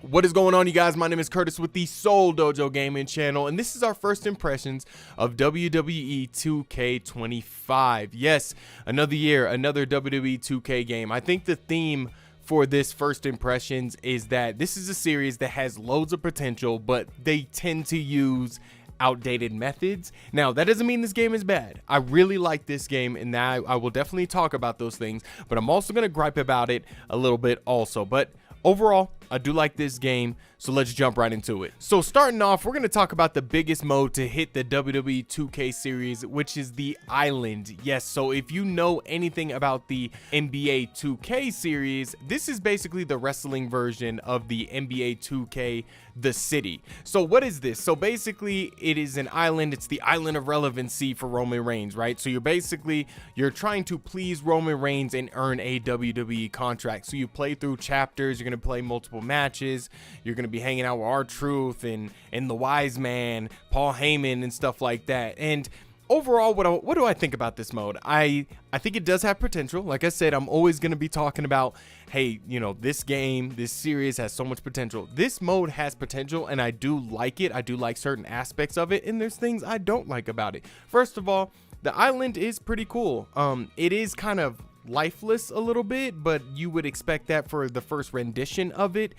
What is going on, you guys? My name is Curtis with the Seoul Dojo Gaming channel, and this is our first impressions of WWE 2K25. Yes, another year, another WWE 2K game. I think the theme for this first impressions is that this is a series that has loads of potential, but they tend to use outdated methods. Now, that doesn't mean this game is bad. I really like this game, and I will definitely talk about those things, but I'm also going to gripe about it a little bit also. But overall, I do like this game, so let's jump right into it. So starting off, we're going to talk about the biggest mode to hit the WWE 2K series, which is the Island. Yes, so if you know anything about the NBA 2K series, this is basically the wrestling version of the NBA 2K, the city. So what is this? So basically, it is an island. It's the island of relevancy for Roman Reigns, right? So you're trying to please Roman Reigns and earn a WWE contract. So you play through chapters, you're going to play multiple matches, you're going to be hanging out with R-Truth and the Wise Man, Paul Heyman and stuff like that. And overall, what do I think about this mode? I think it does have potential. Like I said, I'm always going to be talking about, hey, you know, this game, this series has so much potential. This mode has potential, and I do like it. I do like certain aspects of it, and there's things I don't like about it. First of all, the island is pretty cool. It is kind of lifeless a little bit, but you would expect that for the first rendition of it.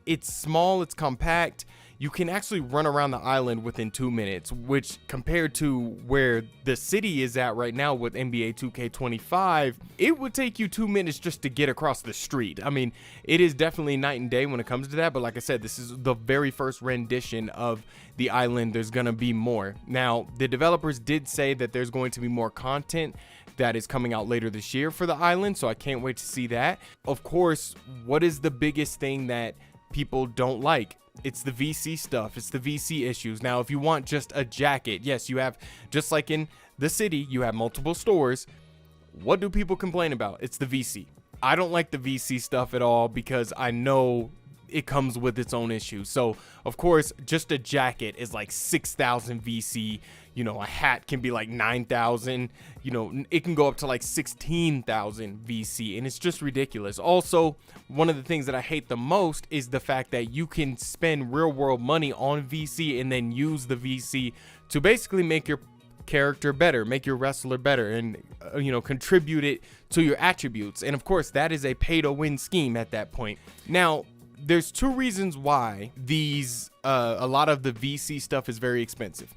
It's small, it's compact. You can actually run around the island within 2 minutes, which compared to where the city is at right now with NBA 2K25, it would take you 2 minutes just to get across the street. I mean, it is definitely night and day when it comes to that, but like I said, this is the very first rendition of the island. There's gonna be more. Now, the developers did say that there's going to be more content that is coming out later this year for the island, so I can't wait to see that. Of course, what is the biggest thing that people don't like? It's the VC stuff. It's the VC issues. Now, if you want just a jacket, yes, you have, just like in the city, you have multiple stores. What do people complain about? It's the VC. I don't like the VC stuff at all because I know it comes with its own issues. So, of course, just a jacket is like 6,000 VC. You know, a hat can be like 9,000. You know, it can go up to like 16,000 VC, and it's just ridiculous. Also, one of the things that I hate the most is the fact that you can spend real world money on VC and then use the VC to basically make your character better, make your wrestler better, and you know, contribute it to your attributes. And of course, that is a pay to win scheme at that point. Now, there's two reasons why these a lot of the VC stuff is very expensive.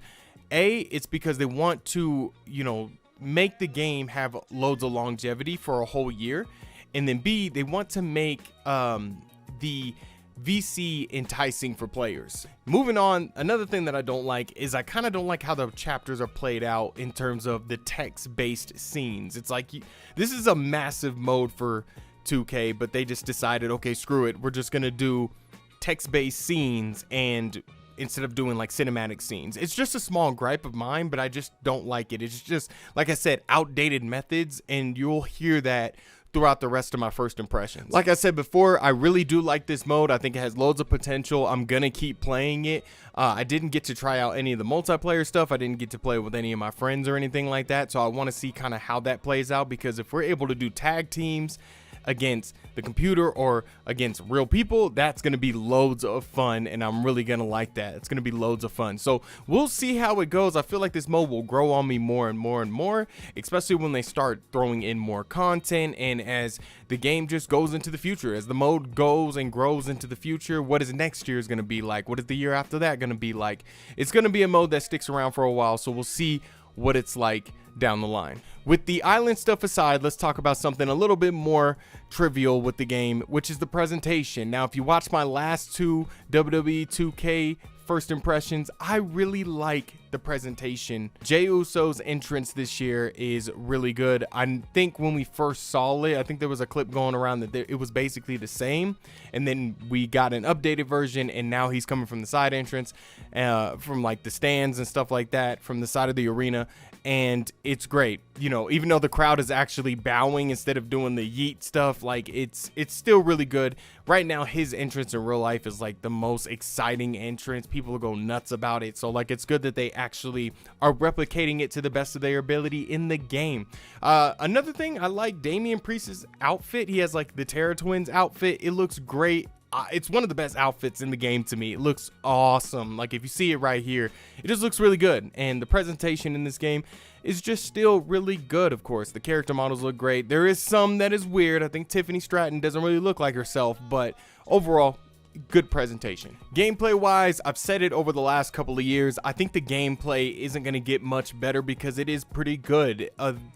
A, it's because they want to, you know, make the game have loads of longevity for a whole year. And then B, they want to make the VC enticing for players. Moving on, another thing that I don't like is I kind of don't like how the chapters are played out in terms of the text-based scenes. It's like, this is a massive mode for 2K, but they just decided, okay, screw it, we're just gonna do text-based scenes and instead of doing like cinematic scenes. It's just a small gripe of mine, but I just don't like it. It's just, like I said, outdated methods, and you'll hear that throughout the rest of my first impressions. Like I said before, I really do like this mode. I think it has loads of potential. I'm gonna keep playing it. I didn't get to try out any of the multiplayer stuff. I didn't get to play with any of my friends or anything like that, so I want to see kind of how that plays out, because if we're able to do tag teams against the computer or against real people, that's going to be loads of fun, and I'm really going to like that. It's going to be loads of fun. So we'll see how it goes. I feel like this mode will grow on me more and more and more, especially when they start throwing in more content, and as the game just goes into the future, as the mode goes and grows into the future. What is next year is going to be like? What is the year after that going to be like? It's going to be a mode that sticks around for a while, so we'll see what it's like down the line. With the island stuff aside, let's talk about something a little bit more trivial with the game, which is the presentation. Now, if you watch my last two WWE 2K first impressions, I really like the presentation. Jey Uso's entrance this year is really good. I think when we first saw it, I think there was a clip going around that it was basically the same, and then we got an updated version, and now he's coming from the side entrance, from like the stands and stuff like that, from the side of the arena, and it's great. You know, even though the crowd is actually bowing instead of doing the yeet stuff, like it's still really good. Right now, his entrance in real life is like the most exciting entrance. People go nuts about it. So like, it's good that they actually are replicating it to the best of their ability in the game. Another thing, I like Damian Priest's outfit. He has like the Terra Twins outfit. It looks great. it's one of the best outfits in the game to me. It looks awesome. Like if you see it right here, it just looks really good. And the presentation in this game is just still really good. Of course, the character models look great. There is some that is weird. I think Tiffany Stratton doesn't really look like herself, but overall, good presentation. Gameplay wise, I've said it over the last couple of years, I think the gameplay isn't going to get much better because it is pretty good.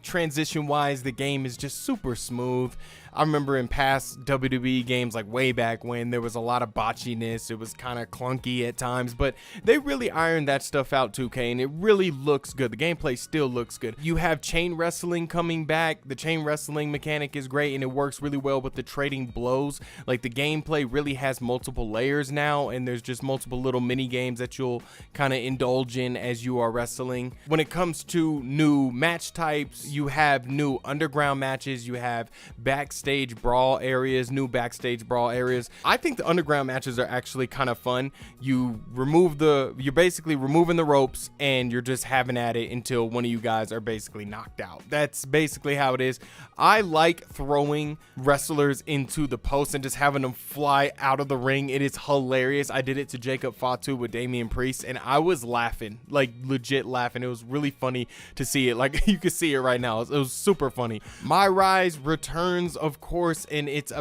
Transition wise, the game is just super smooth. I remember in past WWE games, like way back when, there was a lot of botchiness. It was kind of clunky at times, but they really ironed that stuff out, 2K, and it really looks good. The gameplay still looks good. You have chain wrestling coming back. The chain wrestling mechanic is great, and it works really well with the trading blows. Like the gameplay really has multiple layers now, and there's just multiple little mini games that you'll kind of indulge in as you are wrestling. When it comes to new match types, you have new underground matches. You have backstage brawl areas, new backstage brawl areas. I think the underground matches are actually kind of fun. You're basically removing the ropes and you're just having at it until one of you guys are basically knocked out. That's basically how it is. I like throwing wrestlers into the post and just having them fly out of the ring. It is hilarious. I did it to Jacob Fatu with Damian Priest and I was laughing, like legit laughing. It was really funny to see it. Like you can see it right now. It was super funny. MyRise returns, of course, and it's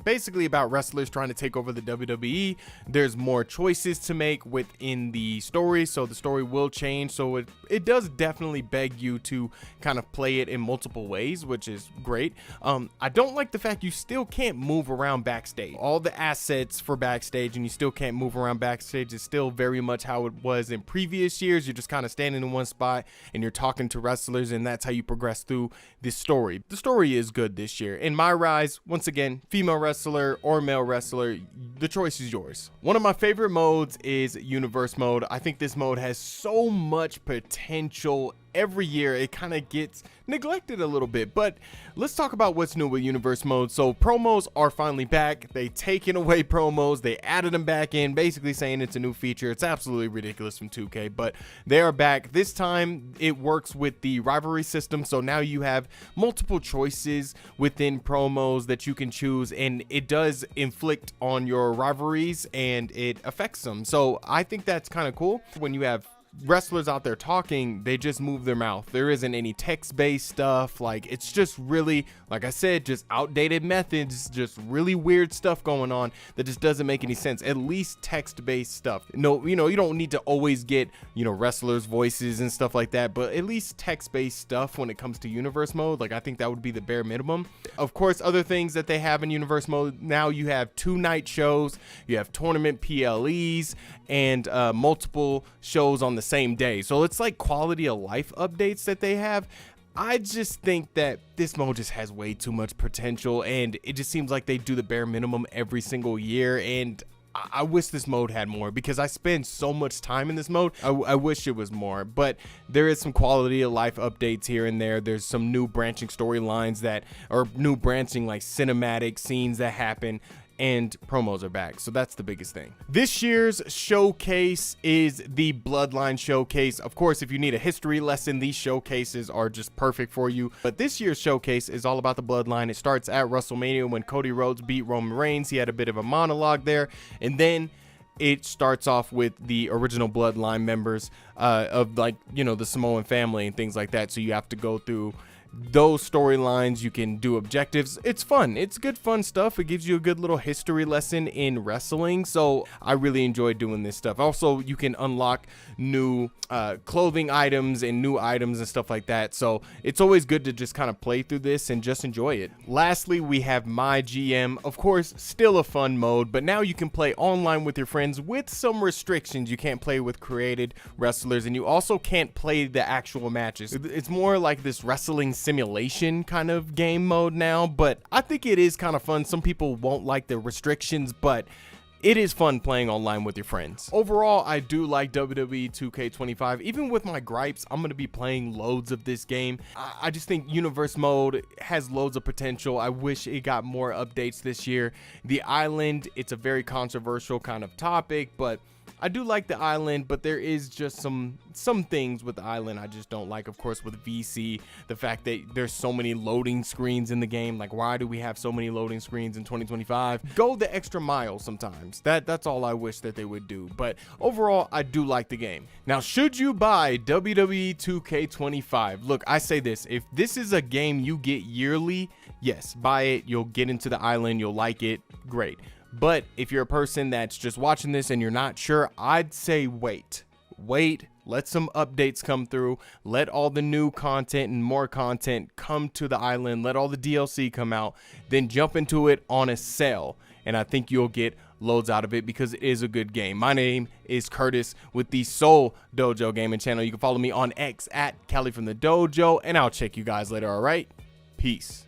basically about wrestlers trying to take over the WWE. There's more choices to make within the story, so the story will change. So it does definitely beg you to kind of play it in multiple ways, which is great. I don't like the fact you still can't move around backstage. All the assets for backstage and you still can't move around backstage is still very much how it was in previous years. You're just kind of standing in one spot and you're talking to wrestlers, and that's how you progress through this story. The story is good this year. In MyRise, once again, female wrestler or male wrestler, the choice is yours. One of my favorite modes is Universe mode. I think this mode has so much potential. Every year it kind of gets neglected a little bit, but let's talk about what's new with Universe mode. So promos are finally back. They taken away promos, they added them back in, basically saying it's a new feature. It's absolutely ridiculous from 2K, but they are back. This time it works with the rivalry system, so now you have multiple choices within promos that you can choose, and it does inflict on your rivalries and it affects them. So I think that's kind of cool. When you have wrestlers out there talking, they just move their mouth. There isn't any text-based stuff. Like, it's just really, like I said, just outdated methods, just really weird stuff going on that just doesn't make any sense. At least text-based stuff. No, you don't need to always get, wrestlers' voices and stuff like that, but at least text-based stuff when it comes to Universe mode. Like, I think that would be the bare minimum. Of course, other things that they have in Universe mode, now you have 2-night shows, you have tournament PLEs, and multiple shows on the same day. So it's like quality of life updates that they have. I just think that this mode just has way too much potential, and it just seems like they do the bare minimum every single year, and I wish this mode had more because I spend so much time in this mode. I wish it was more, but there is some quality of life updates here and there. There's some new branching storylines new branching like cinematic scenes that happen, and promos are back. So that's the biggest thing. This year's showcase is the Bloodline showcase. Of course, if you need a history lesson, these showcases are just perfect for you. But this year's showcase is all about the Bloodline. It starts at WrestleMania when Cody Rhodes beat Roman Reigns. He had a bit of a monologue there. And then it starts off with the original Bloodline members of the Samoan family and things like that. So you have to go through those storylines. You can do objectives. It's fun. It's good fun stuff. It gives you a good little history lesson in wrestling, so I really enjoy doing this stuff. Also, you can unlock new clothing items and new items and stuff like that, so it's always good to just kind of play through this and just enjoy it. Lastly, we have MyGM. Of course, still a fun mode, but now you can play online with your friends with some restrictions. You can't play with created wrestlers, and you also can't play the actual matches. It's more like this wrestling simulation kind of game mode now, but I think it is kind of fun. Some people won't like the restrictions, but it is fun playing online with your friends. Overall, I do like WWE 2K25. Even with my gripes, I'm going to be playing loads of this game. I just think Universe mode has loads of potential. I wish it got more updates this year. The island, it's a very controversial kind of topic, but I do like the island, but there is just some things with the island I just don't like. Of course, with VC, the fact that there's so many loading screens in the game. Like, why do we have so many loading screens in 2025? Go the extra mile sometimes. That's all I wish that they would do. But overall, I do like the game. Now, should you buy WWE 2K25? Look, I say this. If this is a game you get yearly, yes, buy it. You'll get into the island. You'll like it. Great. But if you're a person that's just watching this and you're not sure, I'd say wait. Let some updates come through. Let all the new content and more content come to the island. Let all the DLC come out. Then jump into it on a sale. And I think you'll get loads out of it because it is a good game. My name is Curtis with the Seoul Dojo Gaming Channel. You can follow me on X at Cali from the Dojo. And I'll check you guys later, all right? Peace.